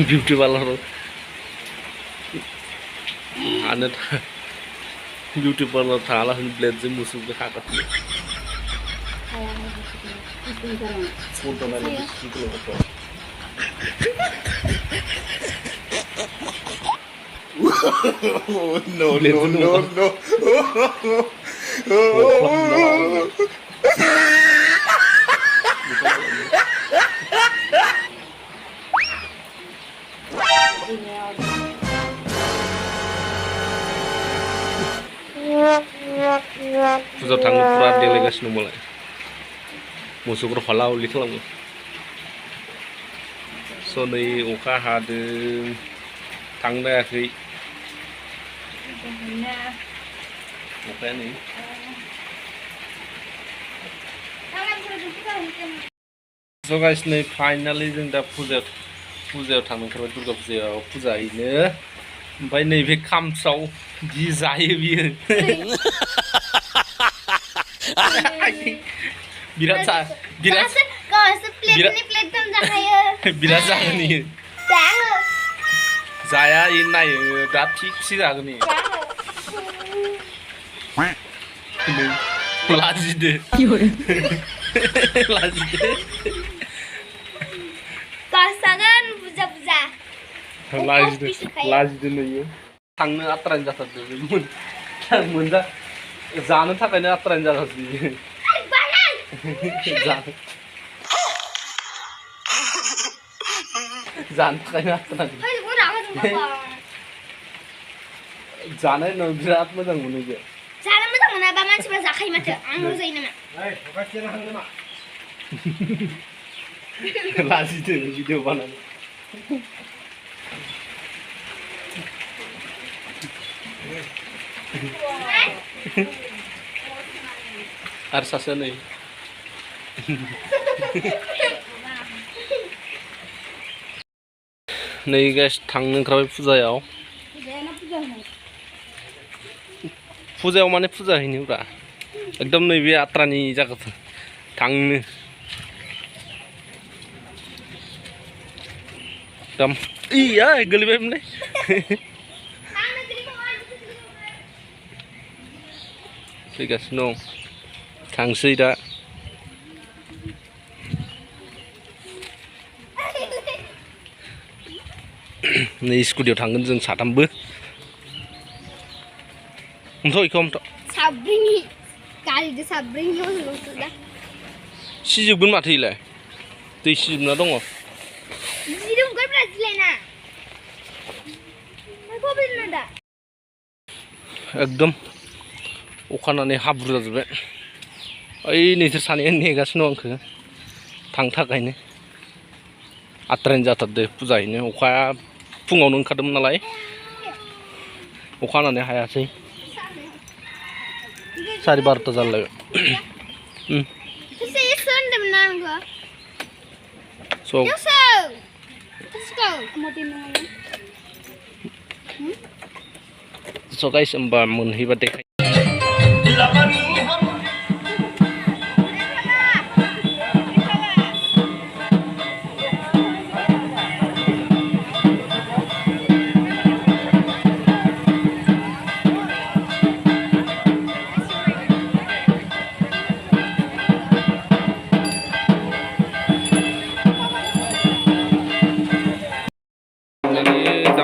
beauty parlour आने beauty parlour थाला blade जों मुसुखौ हागासिनो no no no no फुजा थांनो पुरा देलायगासिनो मालाय मोसौफोर हला हलि खालामो स' नै अखा हादों थांनो हायाखै अखाया नै स' गाइस नै फाइनालि जों दा फुजायाव थांनो ओंखारबाय दुर्गा फुजायाव फुजा हैनो ओमफ्राय नैबे खामसाव जि जायो बियो बिराद जागोन इयो जाया इ नायो दा थिगसे जागोन इयो लाजिदो लाजिदो नुयो थांनो आत्रायन जाथारदो मोनजा जानो थाखायनो आत्रायन जागासिनो जानो थाखायनो आत्रायन जानाय न बिराद मोजां मोनो जे जानो मोजां मोनाबा मानसिफ्रा जाखायो माथो आंल' जायो नामा लाजिदो भिडिअ बानायनो आरो सासेया नै नै गाइस थांनो ओंखारबाय फुजायाव माने फुजा हैनो ब्रा एकदम नैबे आत्रानि जायगाफोर थांनो एकदम इया गोलैबायमोनलै फैगासिनो दं थांसै दा नै स्कुटियाव थांगोन जों साथामबो साब्रैनि गारिजों साब्रैनि दा सिजोबगोन माथो इलाय दै सिजोबना दङ एकदम अखानानै हाब्रु जाजोब्बाय ओइ नोंसोर सानैया नेगासिनो दं आंखौ थांनो थाखायनो आत्रायन जाथारदो फुजा हैनो अखाया फुङावनो ओंखारदोंमोन नालाय अखा हानानै हायासै 12:30 जालायबाय स' गाइस होमबा मोनहैबा देखाय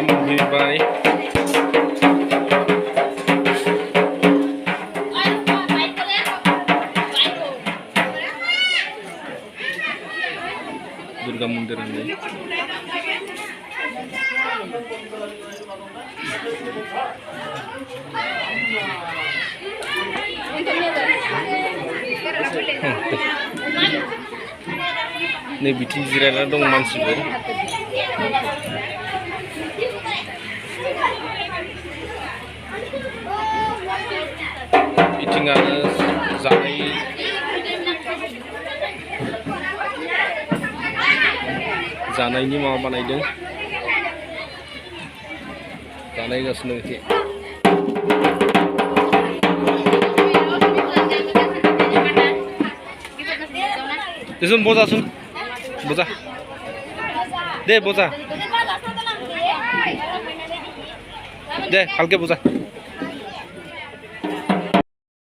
मोनहैबाय दुर्गा मन्दिरानो नै बिथिं जिरायना दं मानसिफोर बिथिं आरो जानायनि माबा बानायदों जानायगासिनो एखे देसन बजासन बजा दे बजा दे भालके बजा